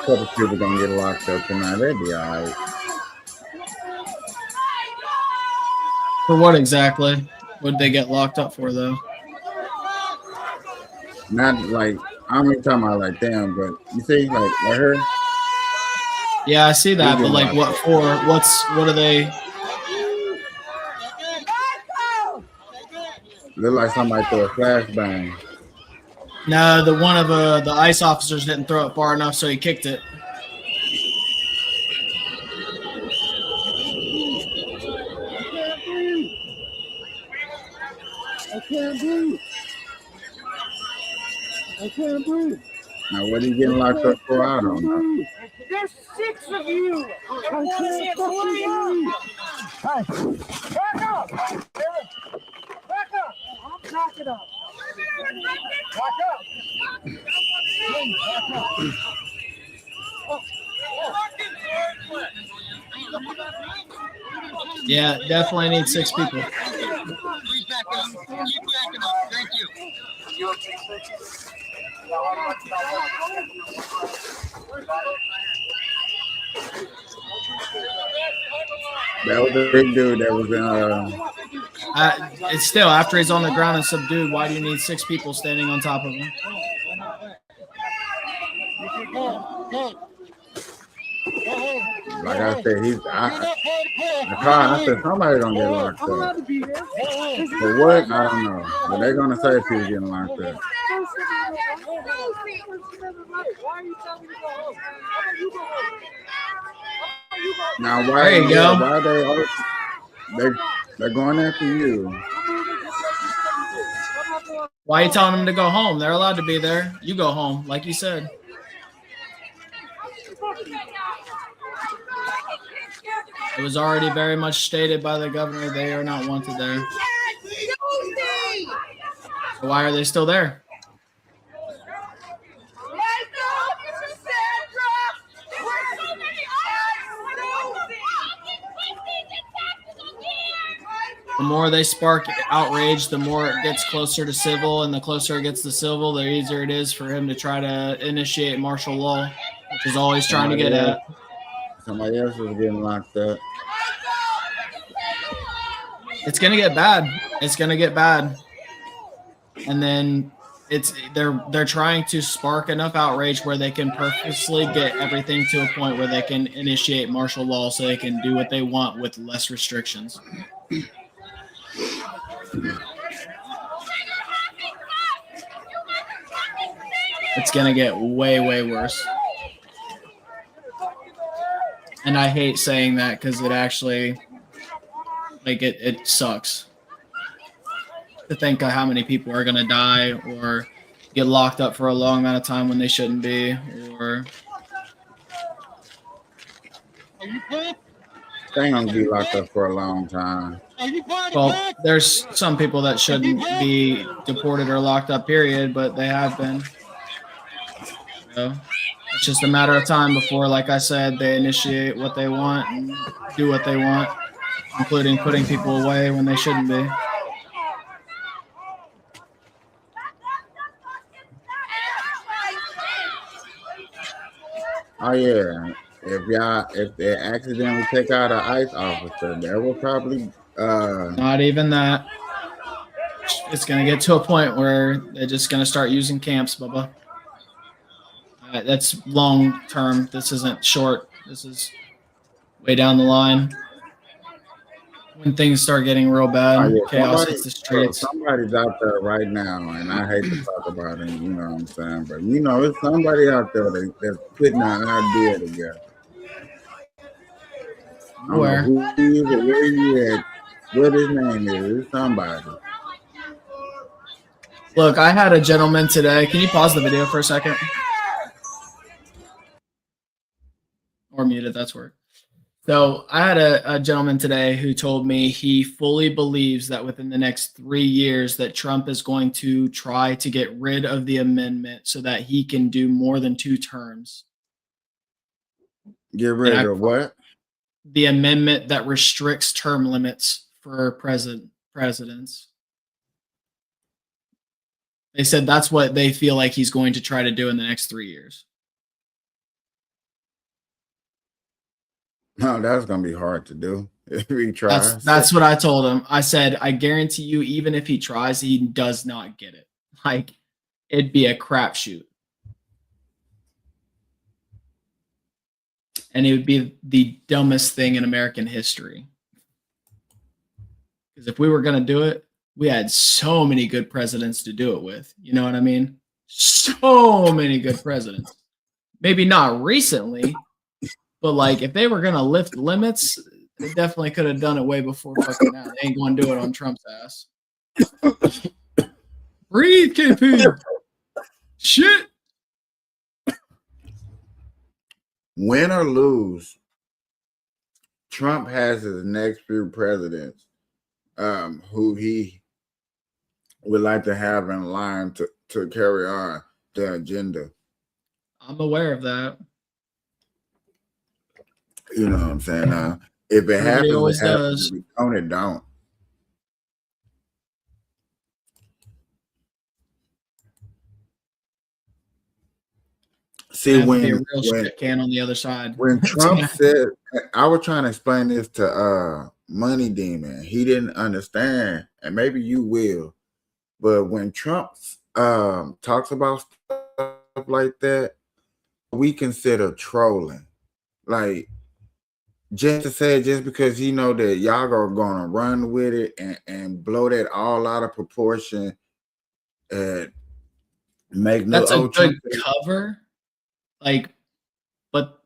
couple people gonna get locked up tonight. They'll be all right. For what exactly? Would they get locked up for though? Not like I'm not talking about like them, but you see, like her. Yeah, I see that, but getting like, locked what up. for? What are they? Look like somebody threw a flashbang. No, the one of the ICE officers didn't throw it far enough, so he kicked it. I can't breathe. I can't breathe. Now, what are you getting locked up for? I don't know. There's 6 of you. I can't breathe. Hey, back up. Back up. I'm backing up. Back up. Please, back up. Yeah, definitely need 6 people. Please back up. Keep backing up. Thank you. That was a big dude that was It's still after he's on the ground and subdued. Why do you need 6 people standing on top of him? like I said, I said somebody gonna get locked up. But what? I don't know. But they're gonna say people getting locked up. Now why? There you go. Why they're going after you? Why are you telling them to go home? They're allowed to be there. You go home, like you said. It was already very much stated by the governor they are not wanted there. So why are they still there? The more they spark outrage, the more it gets closer to civil, and the closer it gets to civil, the easier it is for him to try to initiate martial law, which is all he's trying to get at. Somebody else is getting locked up. It's gonna get bad. It's gonna get bad, and then they're trying to spark enough outrage where they can purposely get everything to a point where they can initiate martial law, so they can do what they want with less restrictions. It's gonna get way, way worse. And I hate saying that because it actually, like, it sucks to think of how many people are gonna die or get locked up for a long amount of time when they shouldn't be, or They ain't gonna be locked up for a long time. well, there's some people that shouldn't be deported or locked up, period, but they have been. So it's just a matter of time before, like I said, they initiate what they want and do what they want, including putting people away when they shouldn't be. Oh yeah. If they accidentally take out an ICE officer, that will probably Not even that. It's gonna get to a point where they're just gonna start using camps, Bubba. That's long term. This isn't short. This is way down the line. When things start getting real bad, chaos hits the streets. Somebody's out there right now, and I hate to talk about it, you know what I'm saying? But you know, it's somebody out there that's putting an idea together. Where? Who he is or where he at, what his name is. It's somebody. Look, I had a gentleman today. Can you pause the video for a second? Or mute it, that's work. So I had a gentleman today who told me he fully believes that within the next 3 years that Trump is going to try to get rid of the amendment so that he can do more than 2 terms. Get rid of what? The amendment that restricts term limits for presidents. They said that's what they feel like he's going to try to do in the next 3 years. No, that's gonna be hard to do if he That's tries. that's what I told him. I said, I guarantee you, even if he tries, he does not get it. Like, it'd be a crapshoot. And it would be the dumbest thing in American history. Because if we were going to do it, we had so many good presidents to do it with. You know what I mean? So many good presidents. Maybe not recently, but like if they were going to lift limits, they definitely could have done it way before fucking now. They ain't going to do it on Trump's ass. Breathe, KP. Shit. Win or lose, Trump has his next few presidents who he would like to have in line to carry on the agenda. I'm aware of that. You know what I'm saying? If it Everybody happens, always it happens. does. If it don't, it don't. See, Have to be a when real shit can on the other side. when Trump said, I was trying to explain this to Money Demon. He didn't understand, and maybe you will. But when Trump talks about stuff like that, we consider trolling. Like, just to say it just because he know that y'all are gonna run with it and blow that all out of proportion and make no That's a good Trump. cover. Like, but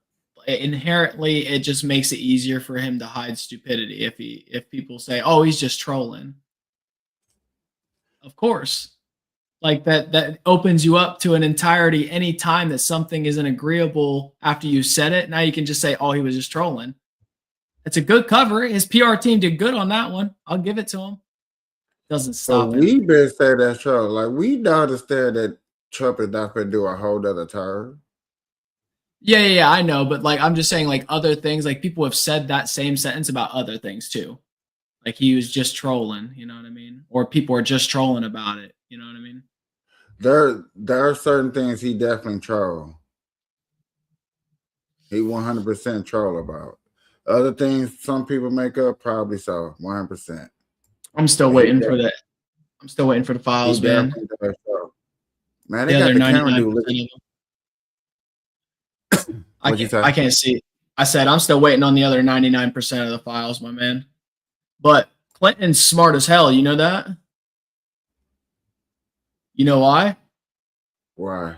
inherently it just makes it easier for him to hide stupidity if people say, oh, he's just trolling. Of course. Like that opens you up to an entirety any time that something isn't agreeable after you said it. Now you can just say, oh, he was just trolling. It's a good cover. His PR team did good on that one. I'll give it to him. Doesn't So stop it. we been say that's true. Like, we don't understand that Trump is not gonna do a whole other term. Yeah, I know, but like I'm just saying, like other things, like people have said that same sentence about other things too. Like he was just trolling, you know what I mean? Or people are just trolling about it, you know what I mean? There are certain things he definitely troll. He 100% troll about. Other things some people make up, probably so, 100%. I'm still waiting for that. I'm still waiting for the He files, man. definitely does troll. Man, they The got other the camera 99% dude. of them. What'd you say? I can't see. I said I'm still waiting on the other 99% of the files, my man. But Clinton's smart as hell. You know that? You know why? Why?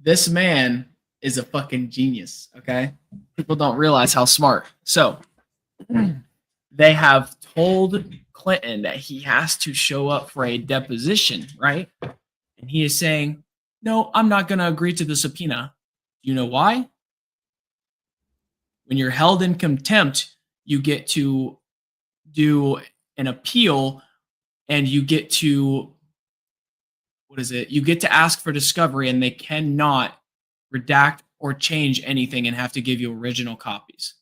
This man is a fucking genius. Okay, people don't realize how smart. So they have told Clinton that he has to show up for a deposition, right? And he is saying, "No, I'm not going to agree to the subpoena." You know why? When you're held in contempt, you get to do an appeal and you get to you get to ask for discovery and they cannot redact or change anything and have to give you original copies.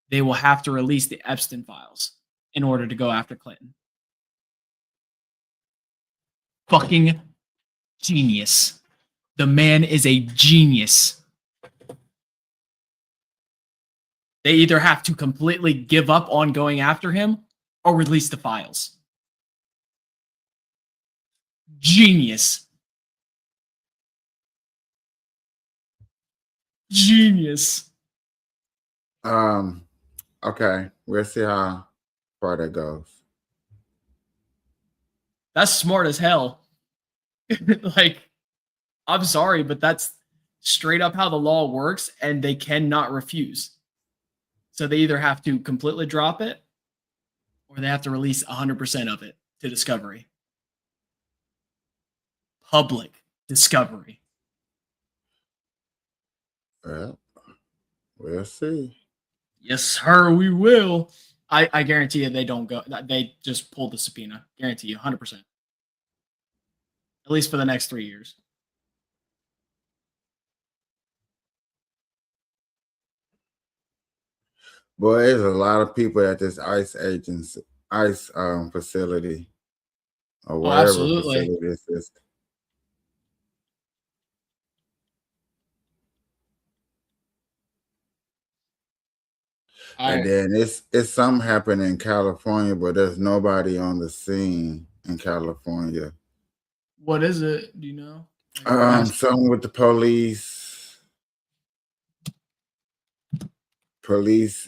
They will have to release the Epstein files in order to go after Clinton. Fucking genius. The man is a genius. They either have to completely give up on going after him or release the files. Genius. Genius. Okay, we'll see how far that goes. That's smart as hell. Like, I'm sorry, but that's straight up how the law works, and they cannot refuse. So they either have to completely drop it or they have to release 100% of it to discovery. Public discovery. Well, we'll see. Yes, sir, we will. I guarantee you they don't go. They just pull the subpoena. Guarantee you, 100%. At least for the next 3 years. Boy, there's a lot of people at this ICE facility or whatever absolutely. facility this is. All And right. then it's something happened in California, but there's nobody on the scene in California. What is it? Do you know? Like, what happened? Something with the police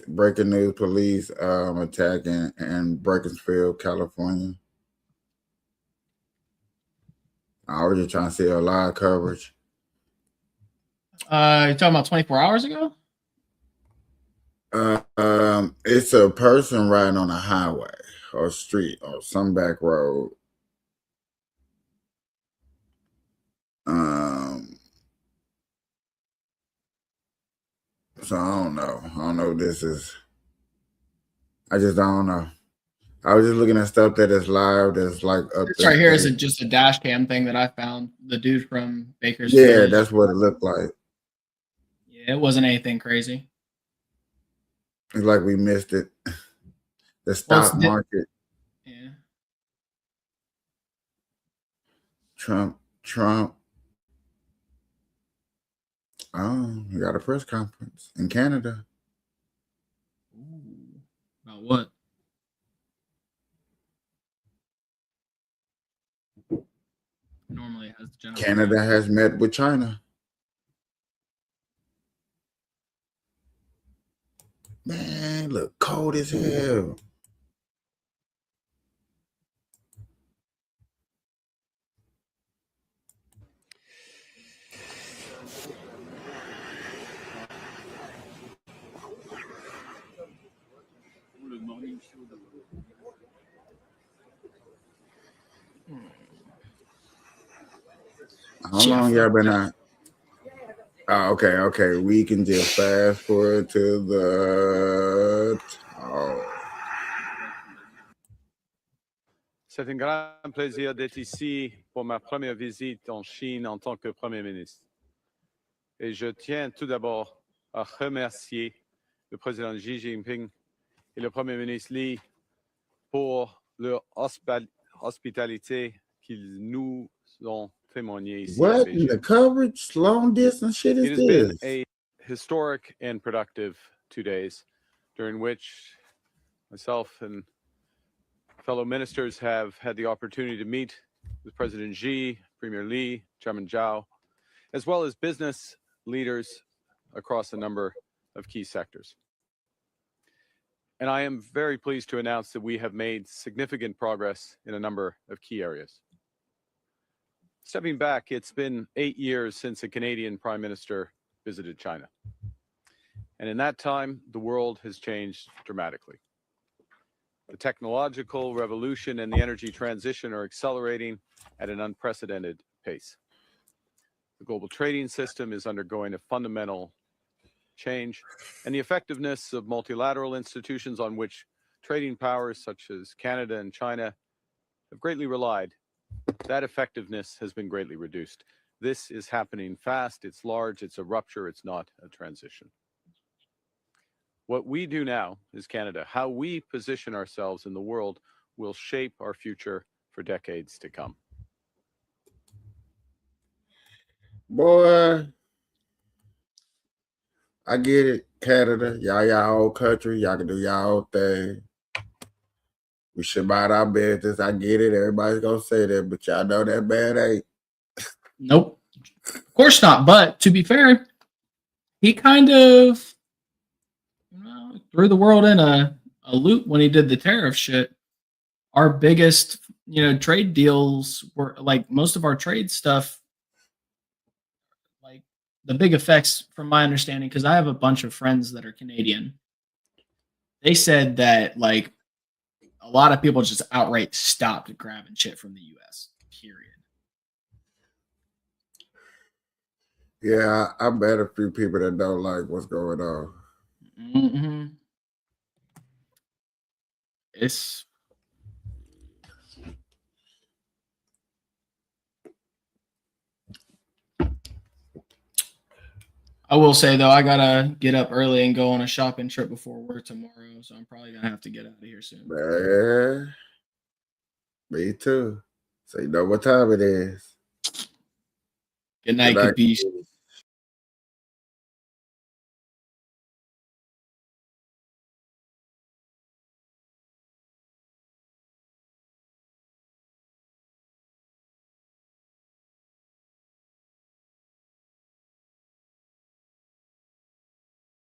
breaking news, police attacking in Bakersfield, California. I was just trying to see a live coverage. You're talking about 24 hours ago? It's a person riding on a highway or street or some back road. So I don't know. I don't know. I just don't know. I was just looking at stuff that is live. That's like up. This right here isn't just a dash cam thing that I found. The dude from Bakersfield. Yeah, that's what it looked like. Yeah, it wasn't anything crazy. It's like we missed it. The stock market. Yeah. Trump. Oh, we got a press conference in Canada. Ooh. About what? Normally it has the general. Canada has met with China. Man, look cold as hell. How long y'all been out? Oh, okay. We can just fast forward to the. C'est un grand plaisir d'être ici pour ma première visite en Chine en tant que Premier ministre. Et je tiens tout d'abord à remercier le président Xi Jinping et le Premier ministre Li pour leur hospitalité qu'ils nous ont témoigné ici à What Beijing. the coverage, long distance shit is It has this? been a historic and productive 2 days, during which myself and fellow ministers have had the opportunity to meet with President Xi, Premier Li, Chairman Zhao, as well as business leaders across a number of key sectors. And I am very pleased to announce that we have made significant progress in a number of key areas. Stepping back, it's been 8 years since a Canadian Prime Minister visited China. And in that time, the world has changed dramatically. The technological revolution and the energy transition are accelerating at an unprecedented pace. The global trading system is undergoing a fundamental change, and the effectiveness of multilateral institutions on which trading powers such as Canada and China have greatly relied, that effectiveness has been greatly reduced. This is happening fast, it's large, it's a rupture, it's not a transition. What we do now is Canada. How we position ourselves in the world will shape our future for decades to come. Boy, I get it. Canada, y'all old country. Y'all can do y'all thing. We should mind our business. I get it. Everybody's going to say that, but y'all know that bad ain't. Nope. Of course not. But to be fair, he kind of threw the world in a loop when he did the tariff shit. Our biggest, trade deals were like most of our trade stuff. Like the big effects, from my understanding, because I have a bunch of friends that are Canadian. They said that like a lot of people just outright stopped grabbing shit from the U.S. Period. Yeah, I met a few people that don't like what's going on. Mm-hmm. I will say though, I gotta get up early and go on a shopping trip before work tomorrow, so I'm probably gonna have to get out of here soon. Man, me too. So you know what time it is. Good night, Kapeash.